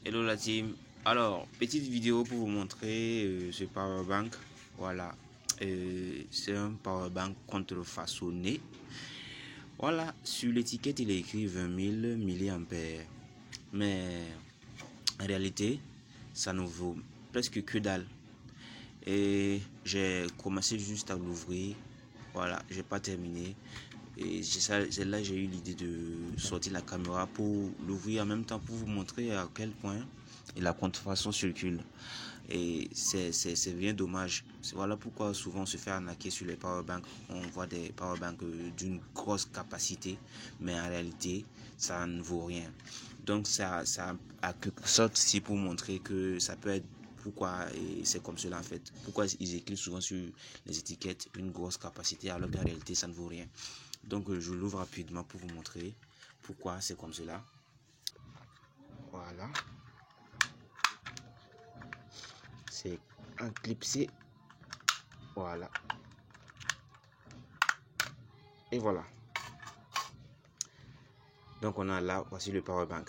Hello la team. Alors, petite vidéo pour vous montrer ce powerbank. Voilà, c'est un powerbank contrefaçonné. Voilà, sur l'étiquette il est écrit 20 000 mAh. Mais en réalité, ça ne vaut presque que dalle. Et j'ai commencé juste à l'ouvrir. Voilà, j'ai pas terminé. Et c'est là j'ai eu l'idée de sortir la caméra pour l'ouvrir en même temps pour vous montrer à quel point la contrefaçon circule. Et c'est bien dommage. Voilà pourquoi souvent on se fait arnaquer sur les powerbanks. On voit des powerbanks d'une grosse capacité, mais en réalité ça ne vaut rien. Donc ça a quelque sorte c'est pour montrer que ça peut être pourquoi c'est comme cela en fait. Pourquoi ils écrivent souvent sur les étiquettes une grosse capacité alors qu'en réalité ça ne vaut rien. Donc je l'ouvre rapidement pour vous montrer pourquoi c'est comme cela. Voilà. C'est un clipsé. Voilà. Et voilà. Donc on a là, voici le powerbank.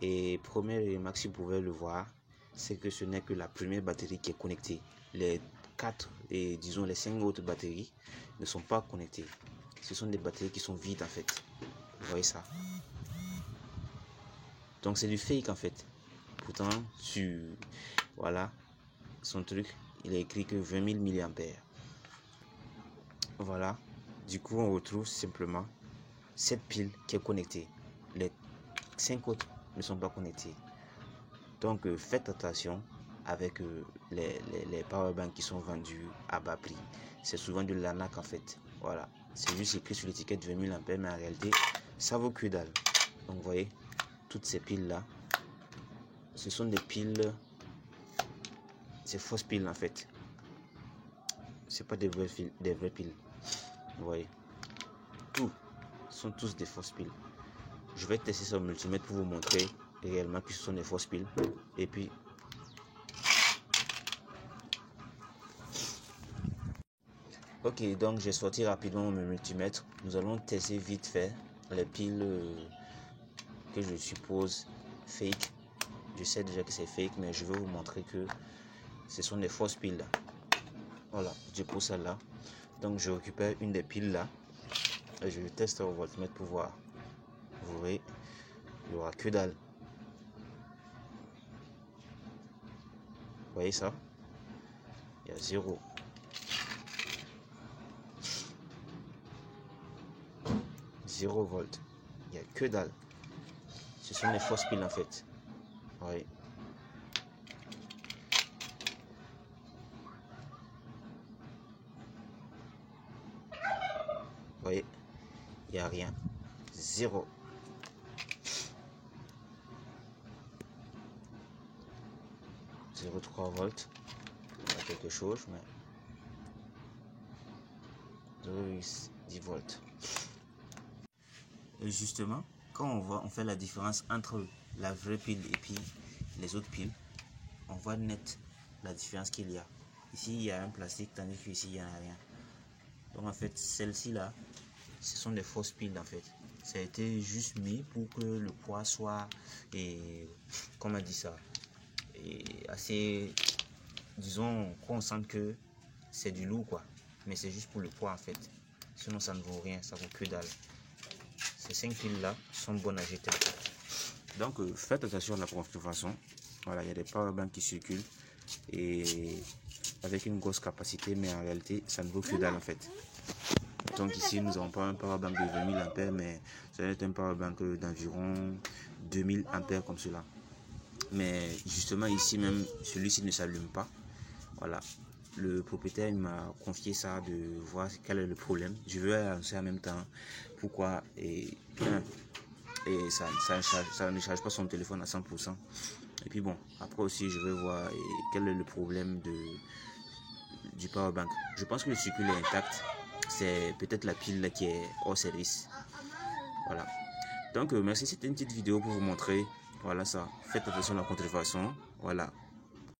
Et première remarque, si vous pouvez le voir, c'est que ce n'est que la première batterie qui est connectée. Les 4 et disons les 5 autres batteries ne sont pas connectées. Ce sont des batteries qui sont vides en fait. Vous voyez ça? Donc c'est du fake en fait. Pourtant sur voilà son truc, il est écrit que 20 000 mAh. Voilà. Du coup on retrouve simplement cette pile qui est connectée. Les 5 autres ne sont pas connectés. Donc faites attention avec les powerbanks qui sont vendus à bas prix. C'est souvent de l'arnaque en fait. Voilà. C'est juste écrit sur l'étiquette 20 000 ampères, mais en réalité ça vaut que dalle. Donc vous voyez, toutes ces piles là, ce sont des piles, c'est fausses piles en fait. C'est pas des vraies piles. Vous voyez, tout sont tous des fausses piles. Je vais tester ça au multimètre pour vous montrer réellement que ce sont des fausses piles. Et puis ok, donc j'ai sorti rapidement mon multimètre. Nous allons tester vite fait les piles que je suppose fake. Je sais déjà que c'est fake, mais je vais vous montrer que ce sont des fausses piles. Voilà, je pose celle-là. Donc je récupère une des piles là et je teste au voltmètre pour voir. Vous voyez, il n'y aura que dalle. Vous voyez ça? Il y a 0. 0 volts. Il n'y a que dalle. Ce sont des fausses piles en fait. Oui. Vous voyez, il n'y a rien. 0. 0,3 volts. Il y a quelque chose, mais 0,10 volts. Et justement, quand on fait la différence entre la vraie pile et puis les autres piles, on voit net la différence qu'il y a. Ici, il y a un plastique, tandis qu'ici, il n'y en a rien. Donc, en fait, celles-ci là, ce sont des fausses piles en fait. Ça a été juste mis pour que le poids soit, comment on dit ça, assez, disons, qu'on sente que c'est du lourd quoi. Mais c'est juste pour le poids en fait. Sinon, ça ne vaut rien, ça vaut que dalle. Ces 5 piles là sont bonnes à jeter en fait. Donc faites attention à la contrefaçon. Voilà, il y a des powerbanks qui circulent et avec une grosse capacité, mais en réalité ça ne vaut que dalle en fait. Donc ici nous n'avons pas un powerbank de 20 000 ampères, mais ça va être un powerbank d'environ 2000 ampères comme cela. Mais justement ici même celui-ci ne s'allume pas. Voilà, le propriétaire m'a confié ça de voir quel est le problème. Je veux annoncer en même temps pourquoi et ça ne charge pas son téléphone à 100%. Et puis bon, après aussi je vais voir quel est le problème du powerbank. Je pense que le circuit est intact. C'est peut-être la pile là qui est hors service. Voilà. Donc merci, c'était une petite vidéo pour vous montrer. Voilà ça. Faites attention à la contrefaçon. Voilà.